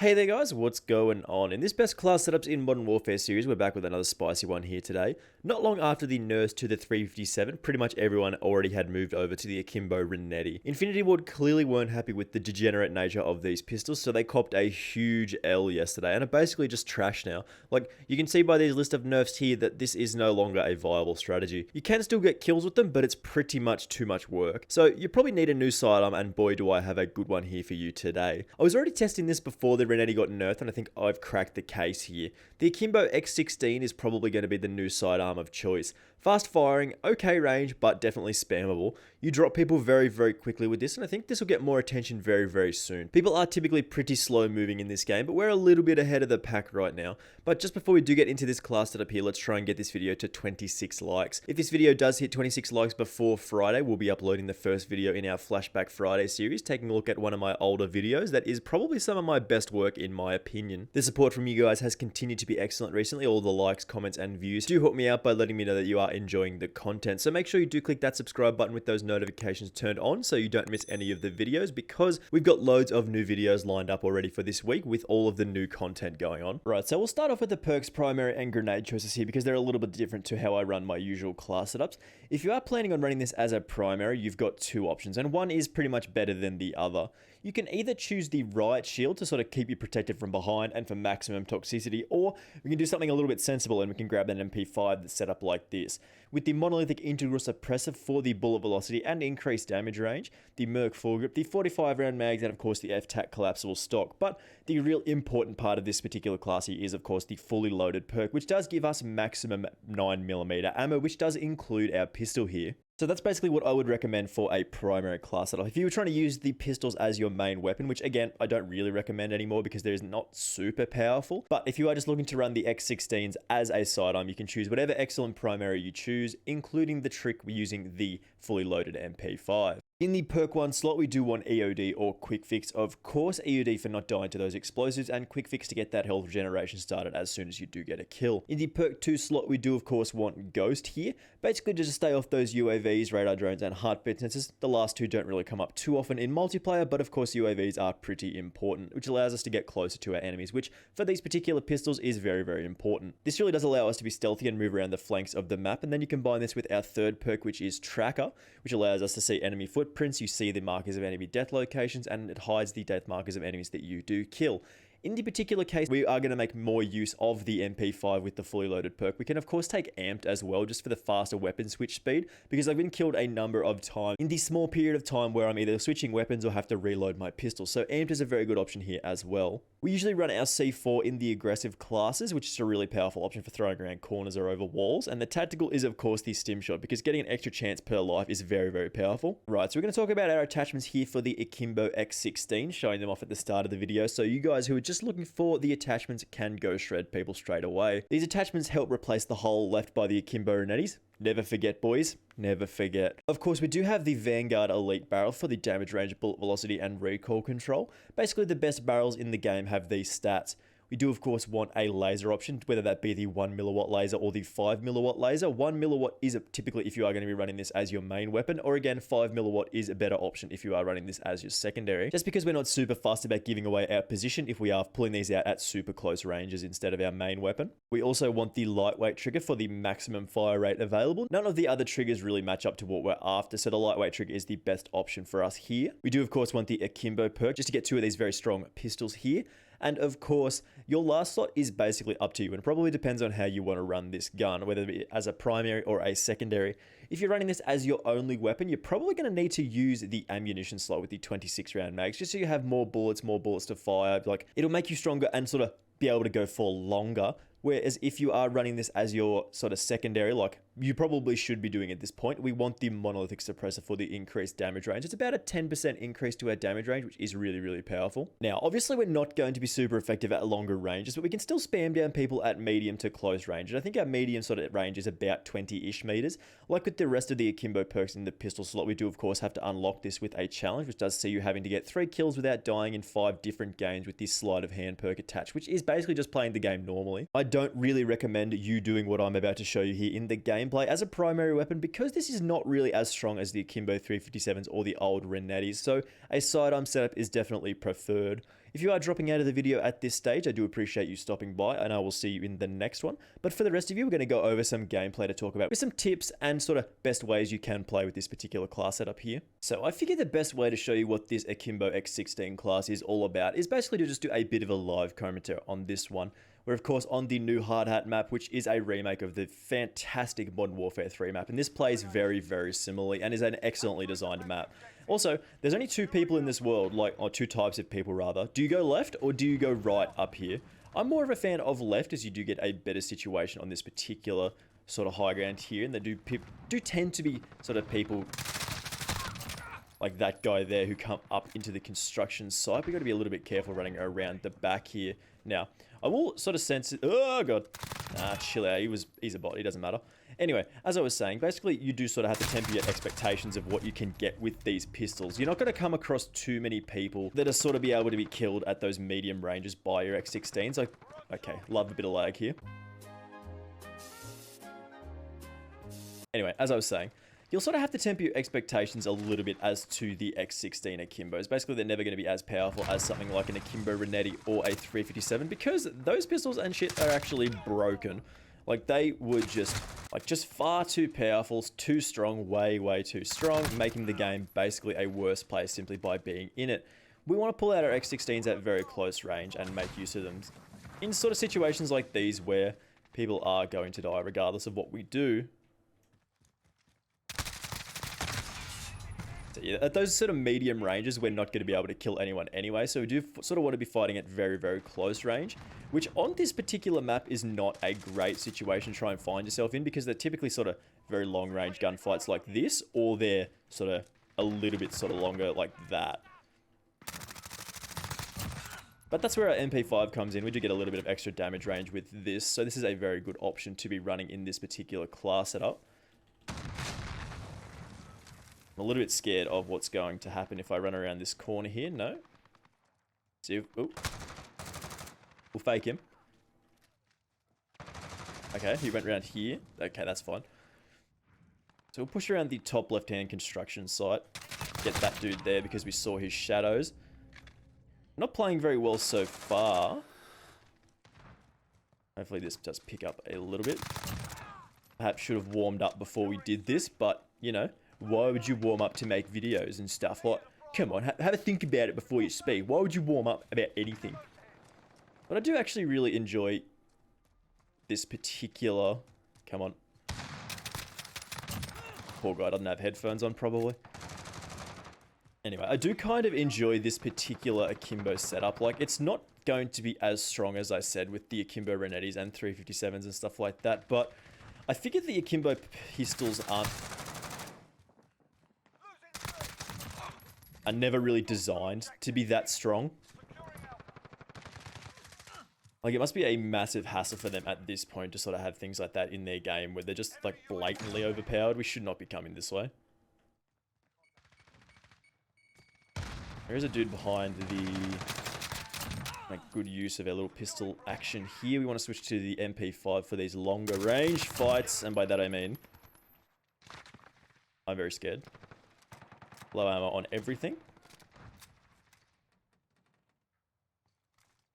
Hey there guys, what's going on? In this best class setups in Modern Warfare series, we're back with another spicy one here today. Not long after the nerfs to the 357, pretty much everyone already had moved over to the Akimbo Renetti. Infinity Ward clearly weren't happy with the degenerate nature of these pistols, so they copped a huge L yesterday, and are basically just trash now. Like, you can see by these list of nerfs here that this is no longer a viable strategy. You can still get kills with them, but it's pretty much too much work. So you probably need a new sidearm, and boy do I have a good one here for you today. I was already testing this before the Renetti got nerfed, and I think I've cracked the case here. The Akimbo X16 is probably going to be the new sidearm of choice. Fast firing, okay range, but definitely spammable. You drop people very, very quickly with this, and I think this will get more attention very, very soon. People are typically pretty slow moving in this game, but we're a little bit ahead of the pack right now. But just before we do get into this class setup here, let's try and get this video to 26 likes. If this video does hit 26 likes before Friday, we'll be uploading the first video in our Flashback Friday series, taking a look at one of my older videos that is probably some of my best work in my opinion. The support from you guys has continued to be excellent recently. All the likes, comments, and views do help me out by letting me know that you are enjoying the content. So make sure you do click that subscribe button with those notifications turned on so you don't miss any of the videos, because we've got loads of new videos lined up already for this week with all of the new content going on. Right, so we'll start off with the perks, primary, and grenade choices here because they're a little bit different to how I run my usual class setups. If you are planning on running this as a primary, you've got two options, and one is pretty much better than the other. You can either choose the riot shield to sort of keep you protected from behind and for maximum toxicity, or we can do something a little bit sensible and we can grab an MP5 that's set up like this. With the monolithic integral suppressor for the bullet velocity and increased damage range, the Merc foregrip, the 45 round mags, and of course the F-TAC collapsible stock. But the real important part of this particular class here is of course the fully loaded perk, which does give us maximum 9mm ammo, which does include our pistol here. So that's basically what I would recommend for a primary class setup. If you were trying to use the pistols as your main weapon, which again, I don't really recommend anymore because they're not super powerful. But if you are just looking to run the X16s as a sidearm, you can choose whatever excellent primary you choose, including the trick using the fully loaded MP5. In the perk 1 slot, we do want EOD or Quick Fix. Of course, EOD for not dying to those explosives, and Quick Fix to get that health regeneration started as soon as you do get a kill. In the perk 2 slot, we do of course want Ghost here, basically just to stay off those UAVs, radar drones, and heartbeat sensors. The last two don't really come up too often in multiplayer, but of course UAVs are pretty important, which allows us to get closer to our enemies, which for these particular pistols is very, very important. This really does allow us to be stealthy and move around the flanks of the map, and then you combine this with our third perk, which is Tracker, which allows us to see enemy footprints. You see the markers of enemy death locations, and it hides the death markers of enemies that you do kill. In the particular case, we are going to make more use of the MP5 with the fully loaded perk. We can of course take Amped as well, just for the faster weapon switch speed, because I've been killed a number of times in the small period of time where I'm either switching weapons or have to reload my pistol. So Amped is a very good option here as well. We usually run our C4 in the aggressive classes, which is a really powerful option for throwing around corners or over walls. And the tactical is of course the stim shot, because getting an extra chance per life is very, very powerful. Right, so we're going to talk about our attachments here for the Akimbo X16, showing them off at the start of the video. So you guys who are just looking for the attachments can go shred people straight away. These attachments help replace the hole left by the Akimbo Renettis. Never forget, boys. Never forget. Of course, we do have the Vanguard Elite barrel for the damage range, bullet velocity, and recoil control. Basically, the best barrels in the game have these stats. We do of course want a laser option, whether that be the 1mW laser or the 5mW laser. 1mW is typically if you are going to be running this as your main weapon, or again 5mW is a better option if you are running this as your secondary, just because we're not super fussed about giving away our position if we are pulling these out at super close ranges instead of our main weapon. We also want the lightweight trigger for the maximum fire rate available. None of the other triggers really match up to what we're after, so the lightweight trigger is the best option for us here. We do of course want the Akimbo perk just to get two of these very strong pistols here. And of course, your last slot is basically up to you, and it probably depends on how you want to run this gun, whether it be as a primary or a secondary. If you're running this as your only weapon, you're probably going to need to use the ammunition slot with the 26 round mags, just so you have more bullets to fire. Like, it'll make you stronger and sort of be able to go for longer. Whereas if you are running this as your sort of secondary, like you probably should be doing at this point, we want the monolithic suppressor for the increased damage range. It's about a 10% increase to our damage range, which is really, really powerful. Now, obviously we're not going to be super effective at longer ranges, but we can still spam down people at medium to close range. And I think our medium sort of range is about 20-ish meters. Like with the rest of the Akimbo perks in the pistol slot, we do of course have to unlock this with a challenge, which does see you having to get 3 kills without dying in 5 different games with this sleight of hand perk attached, which is basically just playing the game normally. I don't really recommend you doing what I'm about to show you here in the gameplay as a primary weapon, because this is not really as strong as the Akimbo 357s or the old Renettis, so a sidearm setup is definitely preferred. If you are dropping out of the video at this stage, I do appreciate you stopping by, and I will see you in the next one. But for the rest of you, we're going to go over some gameplay to talk about with some tips and sort of best ways you can play with this particular class setup here. So I figured the best way to show you what this Akimbo X16 class is all about is basically to just do a bit of a live commentary on this one. We're of course on the new Hard Hat map, which is a remake of the fantastic Modern Warfare 3 map, and this plays very, very similarly and is an excellently designed map. Also, there's only two people in this world, or two types of people rather. Do you go left or do you go right up here? I'm more of a fan of left, as you do get a better situation on this particular sort of high ground here, and they do tend to be sort of people like that guy there who come up into the construction site. We've got to be a little bit careful running around the back here. Now, I will sort of sense it. Oh, God. Ah, chill out. He's a bot. He doesn't matter. Anyway, as I was saying, basically, you do sort of have to temper your expectations of what you can get with these pistols. You're not going to come across too many people that are sort of be able to be killed at those medium ranges by your X16s. Like, okay, love a bit of lag here. Anyway, as I was saying, you'll sort of have to temper your expectations a little bit as to the X16 Akimbos. Basically, they're never going to be as powerful as something like an Akimbo Renetti or a 357 because those pistols and shit are actually broken. Like, they were just far too powerful, too strong, way too strong, making the game basically a worse place simply by being in it. We want to pull out our X16s at very close range and make use of them in sort of situations like these where people are going to die regardless of what we do. So yeah, at those sort of medium ranges, we're not going to be able to kill anyone anyway, so we do sort of want to be fighting at very close range, which on this particular map is not a great situation to try and find yourself in, because they're typically sort of very long range gunfights like this, or they're sort of a little bit sort of longer like that. But that's where our MP5 comes in. We do get a little bit of extra damage range with this, so this is a very good option to be running in this particular class setup. I'm a little bit scared of what's going to happen if I run around this corner here. No. See if... Ooh. We'll fake him. Okay, he went around here. Okay, that's fine. So we'll push around the top left-hand construction site. Get that dude there because we saw his shadows. Not playing very well so far. Hopefully this does pick up a little bit. Perhaps should have warmed up before we did this, but, you know... Why would you warm up to make videos and stuff? Like, come on, have a think about it before you speak. Why would you warm up about anything? But I do actually really enjoy this particular... Come on. Poor guy doesn't have headphones on, probably. Anyway, I do kind of enjoy this particular Akimbo setup. Like, it's not going to be as strong as I said with the Akimbo Renettis and 357s and stuff like that, but I figured the Akimbo pistols are never really designed to be that strong. Like, it must be a massive hassle for them at this point to sort of have things like that in their game where they're just, like, blatantly overpowered. We should not be coming this way. There is a dude behind the... Make good use of our little pistol action here. We want to switch to the MP5 for these longer range fights, and by that I mean... I'm very scared. Low ammo on everything.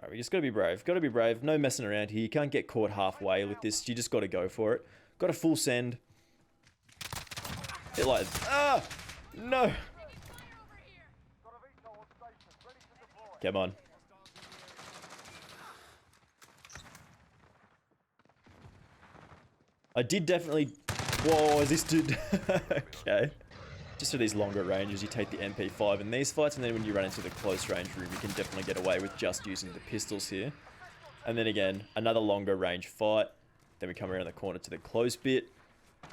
Alright, we just gotta be brave. Gotta be brave. No messing around here. You can't get caught halfway with this. You just gotta go for it. Got a full send. Bit like... Ah! No! Come on. I did definitely... Whoa, is this dude... Okay. Just for these longer ranges, you take the MP5 in these fights, and then when you run into the close range room, you can definitely get away with just using the pistols here. And then again, another longer range fight. Then we come around the corner to the close bit.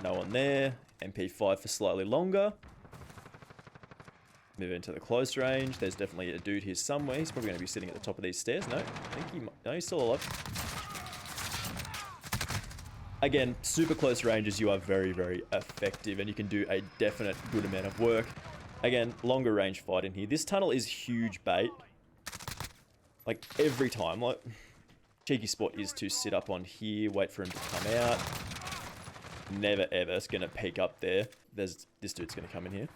No one there. MP5 for slightly longer. Move into the close range. There's definitely a dude here somewhere. He's probably going to be sitting at the top of these stairs. No, I think he might. No, he's still alive. Again, super close ranges, you are very effective, and you can do a definite good amount of work. Again, longer range fight in here. This tunnel is huge bait. Like, every time. Like, cheeky spot is to sit up on here, wait for him to come out. Never ever is going to peek up there. This dude's going to come in here.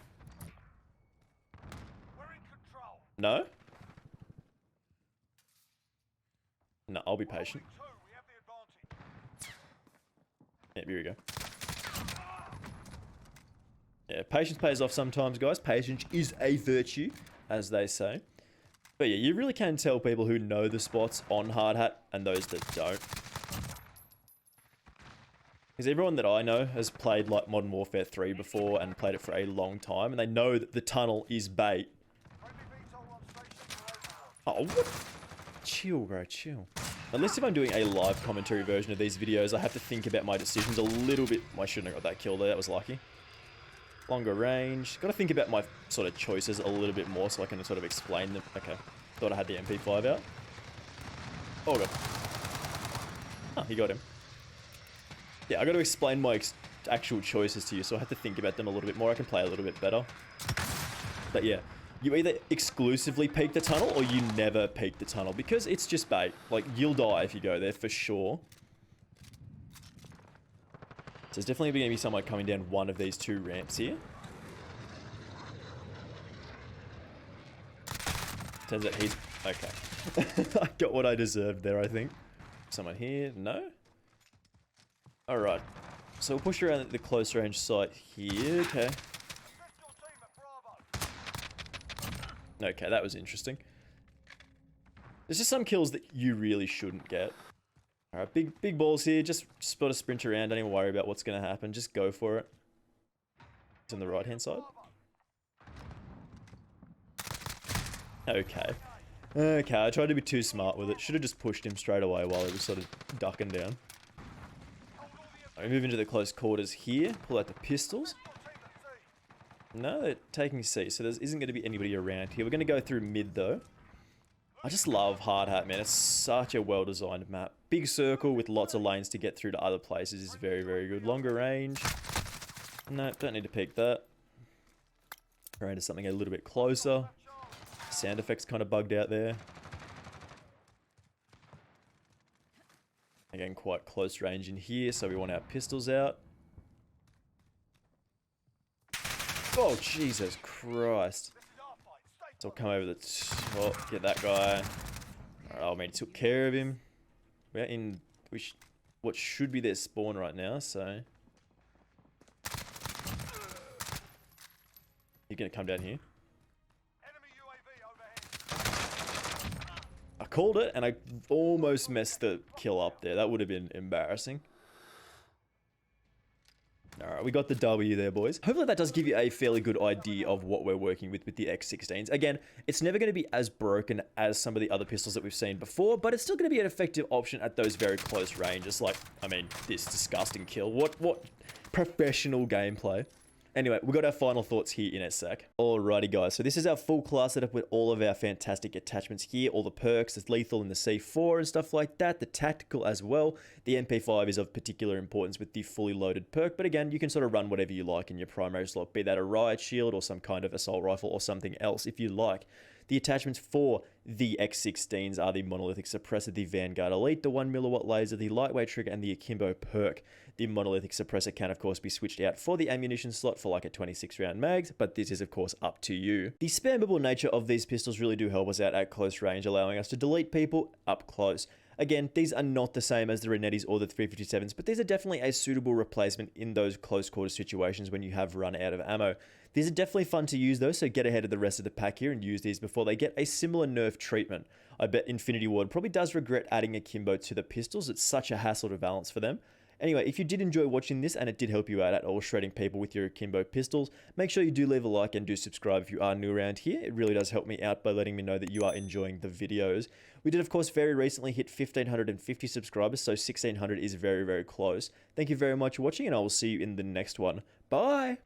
No? No, I'll be patient. Yeah, here we go. Yeah, patience pays off sometimes, guys. Patience is a virtue, as they say. But yeah, you really can tell people who know the spots on hard hat and those that don't. Because everyone that I know has played like Modern Warfare 3 before and played it for a long time, and they know that the tunnel is bait. Oh, what? Chill, bro, chill. At least if I'm doing a live commentary version of these videos, I have to think about my decisions a little bit. I shouldn't have got that kill there, that was lucky. Longer range. Got to think about my sort of choices a little bit more so I can sort of explain them. Okay. Thought I had the MP5 out. Oh, God. Oh, he got him. Yeah, I got to explain my actual choices to you, so I have to think about them a little bit more. I can play a little bit better. But yeah, you either exclusively peek the tunnel or you never peek the tunnel because it's just bait. Like, you'll die if you go there for sure. So there's definitely going to be someone coming down one of these two ramps here. Turns out he's... Okay. I got what I deserved there, I think. Someone here? No? Alright. So we'll push around the close range site here. Okay. Okay, that was interesting. There's just some kills that you really shouldn't get. Alright, big balls here. Just got to sprint around. Don't even worry about what's going to happen. Just go for it. It's on the right-hand side. Okay. Okay, I tried to be too smart with it. Should have just pushed him straight away while he was sort of ducking down. We move into the close quarters here. Pull out the pistols. No, they're taking C, so there isn't going to be anybody around here. We're going to go through mid, though. I just love hard hat, man. It's such a well-designed map. Big circle with lots of lanes to get through to other places is very, very good. Longer range. No, don't need to peek that. We're into something a little bit closer. Sound effects kind of bugged out there. Again, quite close range in here, so we want our pistols out. Oh, Jesus Christ. So I'll come over the top, get that guy. Alright, I mean, took care of him. We're in what should be their spawn right now, so... You're gonna come down here. I called it, and I almost messed the kill up there. That would have been embarrassing. Alright, we got the W there, boys. Hopefully that does give you a fairly good idea of what we're working with the X16s. Again, it's never going to be as broken as some of the other pistols that we've seen before, but it's still going to be an effective option at those very close ranges. Like, I mean, this disgusting kill. What professional gameplay. Anyway, we got our final thoughts here in a sec. Alrighty, guys. So this is our full class setup with all of our fantastic attachments here. All the perks, the lethal and the C4 and stuff like that. The tactical as well. The MP5 is of particular importance with the fully loaded perk. But again, you can sort of run whatever you like in your primary slot. Be that a riot shield or some kind of assault rifle or something else if you like. The attachments for the X16s are the Monolithic Suppressor, the Vanguard Elite, the 1mW laser, the lightweight trigger, and the Akimbo PERK. The Monolithic Suppressor can, of course, be switched out for the ammunition slot for like a 26-round mags, but this is, of course, up to you. The spammable nature of these pistols really do help us out at close range, allowing us to delete people up close. Again, these are not the same as the Renettis or the 357s, but these are definitely a suitable replacement in those close quarter situations when you have run out of ammo. These are definitely fun to use though, so get ahead of the rest of the pack here and use these before they get a similar nerf treatment. I bet Infinity Ward probably does regret adding Akimbo to the pistols. It's such a hassle to balance for them. Anyway, if you did enjoy watching this and it did help you out at all shredding people with your Akimbo pistols, make sure you do leave a like and do subscribe if you are new around here. It really does help me out by letting me know that you are enjoying the videos. We did, of course, very recently hit 1,550 subscribers, so 1,600 is very, very close. Thank you very much for watching, and I will see you in the next one. Bye!